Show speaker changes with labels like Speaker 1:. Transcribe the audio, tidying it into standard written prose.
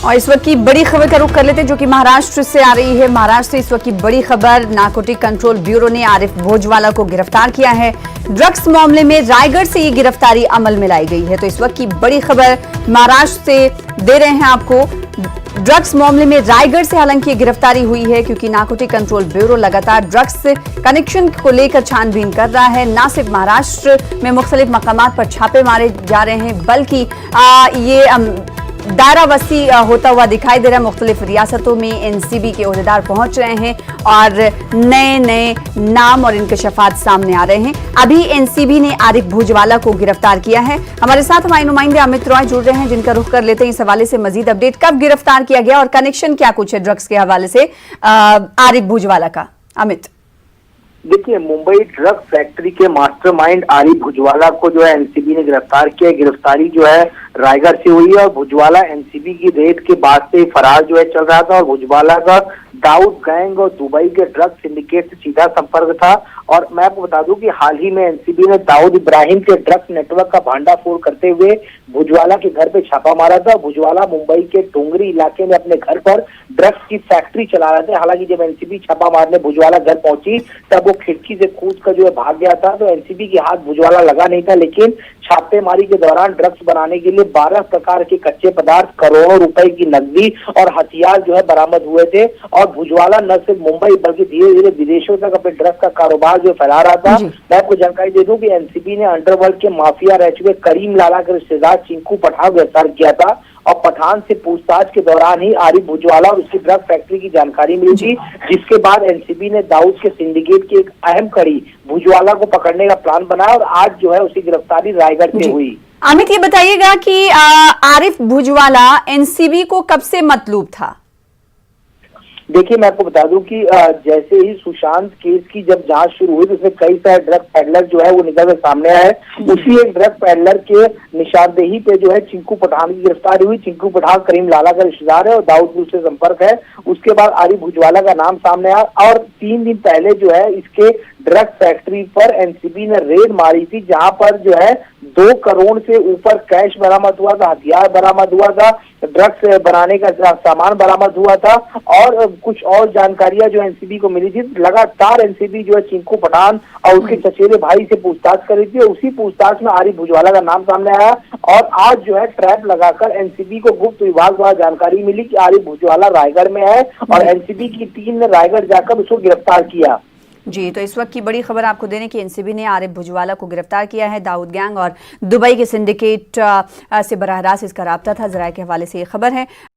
Speaker 1: और इस वक्त की बड़ी खबर का रुख कर लेते हैं जो कि महाराष्ट्र से आ रही है। महाराष्ट्र से इस वक्त की बड़ी खबर, नारकोटिक कंट्रोल ब्यूरो ने आरिफ भोजवाला को गिरफ्तार किया है। ड्रग्स मामले में रायगढ़ से ये गिरफ्तारी अमल में लाई गई है। तो इस वक्त की बड़ी खबर महाराष्ट्र से दे रहे हैं आपको। ड्रग्स मामले में रायगढ़ से हालांकि ये गिरफ्तारी हुई है क्योंकि नारकोटिक कंट्रोल ब्यूरो लगातार ड्रग्स कनेक्शन को लेकर छानबीन कर रहा है। न सिर्फ महाराष्ट्र में मुख्तलिफ मकामात पर छापे मारे जा रहे हैं बल्कि ये दायरा वसी होता हुआ दिखाई दे रहा है। मुख्तलिफ रियासतों में एनसीबी के ओहदेदार पहुंच रहे हैं और नए नए नाम और इंकशाफात सामने आ रहे हैं। अभी एनसीबी ने आरिफ भोजवाला को गिरफ्तार किया है। हमारे साथ हमारे नुमाइंदे अमित रॉय जुड़ रहे हैं जिनका रुख कर लेते हैं इस हवाले से मजीद अपडेट। कब गिरफ्तार किया गया और कनेक्शन क्या कुछ है ड्रग्स के हवाले से आरिफ भोजवाला का? अमित,
Speaker 2: देखिए, मुंबई ड्रग फैक्ट्री के मास्टरमाइंड आरिफ भुजवाला को जो है एनसीबी ने गिरफ्तार किया। गिरफ्तारी जो है रायगढ़ से हुई है और भुजवाला एनसीबी की रेड के बाद से फरार जो है चल रहा था और भुजवाला का दाऊद गैंग और दुबई के ड्रग सिंडिकेट से सीधा संपर्क था। और मैं आपको बता दूं कि हाल ही में एनसीबी ने दाऊद इब्राहिम के ड्रग्स नेटवर्क का भांडाफोड़ करते हुए भुजवाला के घर पे छापा मारा था। भुजवाला मुंबई के डोंगरी इलाके में अपने घर पर ड्रग्स की फैक्ट्री चला रहे थे। हालांकि जब एनसीबी छापा मारने भुजवाला घर पहुंची तब वो खिड़की से कूद कर जो है भाग गया था। तो एनसीबी के हाथ भुजवाला लगा नहीं था, लेकिन छापेमारी के दौरान ड्रग्स बनाने के लिए 12 प्रकार के कच्चे पदार्थ, करोड़ों रुपए की नकदी और हथियार जो है बरामद हुए थे। और भुजवाला न सिर्फ मुंबई बल्कि धीरे धीरे विदेशों तक अपने ड्रग्स का कारोबार जो फैला रहा था। मैं आपको जानकारी दे दूं कि एनसीबी ने अंडरवर्ल्ड के माफिया रह चुके करीम लाला के रिश्तेदार चिंकू पठान गिरफ्तार किया था और पठान से पूछताछ के दौरान ही आरिफ भुजवाला और उसकी ड्रग फैक्ट्री की जानकारी मिली थी, जिसके बाद एनसीबी ने दाऊद के सिंडिकेट की एक अहम कड़ी भुजवाला को पकड़ने का प्लान बनाया और आज जो है उसकी गिरफ्तारी रायगढ़ से हुई।
Speaker 1: अमित, ये बताइएगा कि आरिफ भुजवाला एनसीबी को कब से मतलूब था?
Speaker 2: देखिए, मैं आपको बता दूं कि जैसे ही सुशांत केस की जब जांच शुरू हुई तो उसमें कई सारे ड्रग पैडलर जो है वो निकल कर सामने आए। उसी एक ड्रग पैडलर के निशानदेही पे जो है चिंकू पठान की गिरफ्तारी हुई। चिंकू पठान करीम लाला का रिश्तेदार है और दाऊदपुर से संपर्क है। उसके बाद आरिफ भुजवाला का नाम सामने आया और 3 दिन पहले जो है इसके ड्रग फैक्ट्री पर एनसीबी ने रेड मारी थी, जहां पर जो है 2 करोड़ से ऊपर कैश बरामद हुआ था, हथियार बरामद हुआ था, ड्रग्स बनाने का सामान बरामद हुआ था और कुछ और जानकारियां जो एनसीबी को मिली थी। लगातार एनसीबी जो है चिंकू पठान और उसके चचेरे भाई से पूछताछ कर रही थी। उसी पूछताछ में आरिफ भुजवाला का नाम सामने आया और आज जो है ट्रैप लगाकर एनसीबी को गुप्त विभाग द्वारा जानकारी मिली कि आरिफ भुजवाला रायगढ़ में है और एनसीबी की टीम ने रायगढ़ जाकर उसको गिरफ्तार किया।
Speaker 1: जी, तो इस वक्त की बड़ी खबर आपको देने की एनसीबी ने आरिफ भुजवाला को गिरफ्तार किया है। दाऊद गैंग और दुबई के सिंडिकेट से बराह रास्त इसका राब्ता था। जराये के हवाले से ये खबर है।